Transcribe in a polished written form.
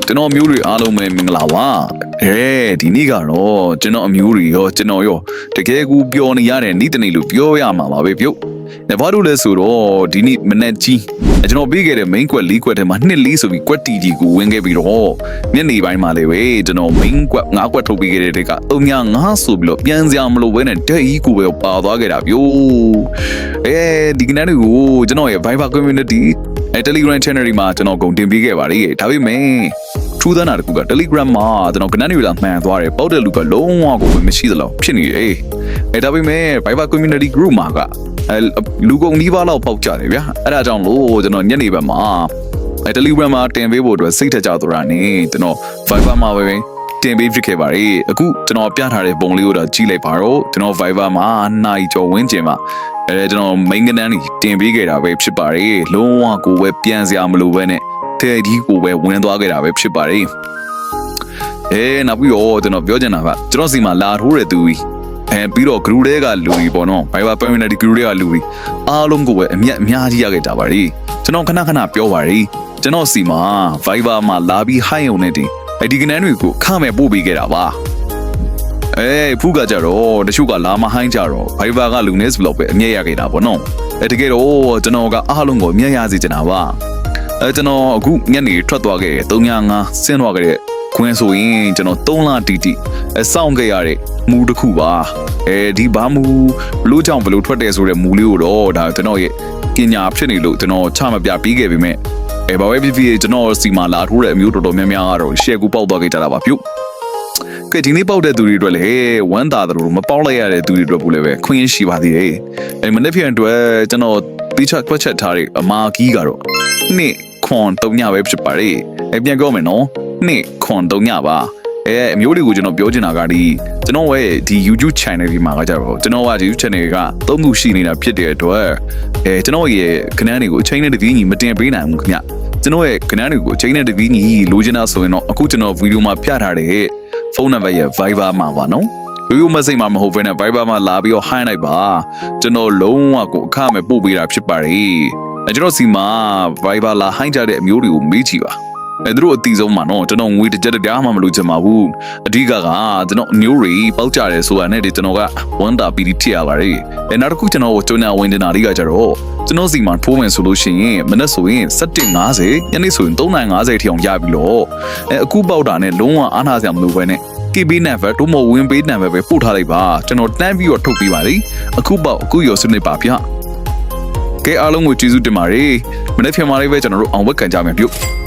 ကျွန်တော်မျိုးတွေအားလုံးပဲမင်္ဂလာပါဒီနေ့ကတော့ကျွန်တော်အမျိုးတွေရောကျွန်တော်ရောတကယ်ကူပျော်နေရတဲ့နေ့တနေ့လို့ပြောရမှာပါပဲပြုတ်ဘာလို့လဲဆိုတော့ဒီနေ့မနေ့ကြီးကျွန်တော်ပြီးခဲ့တဲ့ main quest ၄ quest ထဲမှာ2 4ဆိုပြီး quest တီကြီးကိုဝင်ခဲ့ပြီးတော့ညနေပိုင်းမှာလည်းပဲကျွန်တော် main quest 5 quest ထုတ်ပြီးခဲ့တဲ့တက်က3ည5ဆိုပြီးတော့ပြန်စရာမလိုဘဲနဲ့တက်ကြီးကိုပဲပါသွားခဲ့တာပြုတ်ဒီကနေ့ကိုကျွန်တော်ရဲ့ Viber community Telegram channel တွေမှာကျွန်တော်ကုန်တင်ပေးခဲ့ပါလေဒါပေမဲ့ထူးဆန်းတာတခုက Telegram မှာကျွန်တော်ကနန်းတွေလာမှန်သွားတယ်ပေါက်တဲ့လူကလုံးဝကိုမရှိသလောက်ဖြစ်နေတယ်ဒါပေမဲ့ Viber community group မှာကလူကုန်နီးပါးလောက်ပေါက်ကြတယ်ဗျာအဲ့ဒါကြောင့်လို့ကျွန်တော်ညနေဘက်မှာTelegram မှာတင်ပေးဖို့အတွက်စိတ်ထကြသွားတာနေကျွန်တော် Viber မှာပဲတင်ပေးဖြစ်ခဲ့ပါလေအခုကျွန်တော်ပြထားတဲ့ပုံလေးကိုတော့ကြည့်လိုက်ပါတော့ကျွန်တော် Viber မှာနိုင်ကျော်ဝင်းကျင်မှာကျွန်တော် main ကနန်းတင်ပေးခဲ့တာပဲဖြစ်ပါတယ်လုံးဝကိုပဲပြန်စရာမလိုပဲနဲ့တဲ့ဒီကိုပဲဝင်သွားခဲ့တာပဲဖြစ်ပါတယ်နောက်ပြီးတော့ကျွန်တော်ပြောချင်တာကကျွန်တော်စီမှာလာထိုးတဲ့သူကြီးပြီးတော့ group တွေကလူကြီးပေါ့နော် Viber community group တွေကလူကြီးအားလုံးကိုပဲအများကြီးရခဲ့ကြပါလေကျွန်တော်ခဏပြောပါလေကျွန်တော်စီမှာ Viber မှာလာပြီး hi ုံနဲ့ဒီကနန်းတွေကိုခမဲ့ပို့ပေးခဲ့တာပါဖူးကကြတော့တချို့ကလာမဟိုင်းကြတော့ Viber ကလူနေစဘလော့ပဲအမြဲရခဲ့တာပေါ့နော်တကယ်တော့ကျွန်တော်ကအားလုံးကိုအမြဲရစေချင်တာပါကျွန်တော်အခုညနေထွက်သွားခဲ့တဲ့305ဆင်းသွားခဲ့တဲ့ခွင်းဆိုရင်ကျွန်တော်3လတီစောင့်ခဲ့ရတဲ့မူတစ်ခုပါဒီဘာမူဘလို့ကြောင့်ဘလို့ထွက်တယ်ဆိုတဲ့မူလေးကိုတော့ဒါကျွန်တော်ရဲ့ပညာဖြစ်နေလို့ကျွန်တော်ချမပြပြီးခဲ့ပေမဲ့ဘာပဲဖြစ်ဖြစ်ကျွန်တော်စီမာလာထိုးတဲ့အမျိုးတော်တော်များများကတော့ရှယ်ကူပေါက်သွားခဲ့ကြတာပါပြုတ်ကဲဒီနေ့ပေါက်တဲ့သူတွေအတွက်လည်းဝမ်းသာတယ်လို့မပေါက်လိုက်ရတဲ့သူတွေအတွက်ဘူးလည်းပဲခွင့်ရရှိပါသေးတယ်မနေ့ပြန်အတွက်ကျွန်တော်တိကျကွက်ချက်ထားတဲ့အမာကြီးကတော့နေ့ခွန်3ညပဲဖြစ်ပါလေပြန်ပြောမယ်နော်နေ့ခွန်3ညပါအမျိုးတွေကိုကျွန်တော်ပြောချင်တာကကျွန်တော်ရဲ့ဒီ YouTube channel ဒီမှာကကြတော့ကျွန်တော်ကဒီ YouTube channel က3ခုရှိနေတာဖြစ်တဲ့အတွက်ကျွန်တော်ရဲ့ခဏတွေကိုအချိန်နဲ့တပြေးညီမတင်ပေးနိုင်ဘူးခင်ဗျကျွန်တော်ရဲ့ခဏတွေကိုအချိန်နဲ့တပြေးညီလိုချင်တာဆိုရင်တော့အခုကျွန်တော်ဗီဒီယိုမှာပြထားတဲ့ဖုန်းနံပါတ်ရဲ့ Viber မှာပါနော်ဗီဒီယိုမစိတ်မှာမဟုတ်ဘဲနဲ့ Viber မှာလာပြီးတော့ high လိုက်ပါကျွန်တော်လုံးဝကိုအခမဲ့ပို့ပေးတာဖြစ်ပါတယ်ကျွန်တော်စီမှာ Viber လာ high ကြတဲ့အမျိုးတွေကိုမေးကြည့်ပါသူတို့အတီးဆုံးမှာနော်ကျွန်တော်ငွေတစ်ကြက်တရားမှမလို့ချင်ပါဘူးအဓိကကျွန်တော်အမျိုးတွေပေါက်ကြတယ်ဆိုတာနဲ့ကျွန်တော်ကဝန်တာပီတီထည့်ရပါတယ်နောက်တစ်ခုကျွန်တော်ကိုကျွမ်းဝင်တင်တာလေးကကြတော့ကျွန်တော်စီမှာထိုးမယ်ဆိုလို့ရှိရင်မနေ့ဆိုရင်7:50ညနေဆိုရင်3:50ထိအောင်ရပြီလို့အခုပေါက်တာနဲ့လုံးဝအားနာစရာမလိုပဲနဲ့ KB number တို့မဝင်ပေး number ပဲပို့ထားလိုက်ပါကျွန်တော်တန်းပြီးတော့ထုတ်ပေးပါလိအခုပေါက်အခုရောစနစ်ပါဗျကဲအားလုံးကိုကျေးဇူးတင်ပါတယ်မနေ့ပြန်มาလေးပဲကျွန်တော်တို့အောင်ဝက်ကန်ကြမယ်ပြုတ်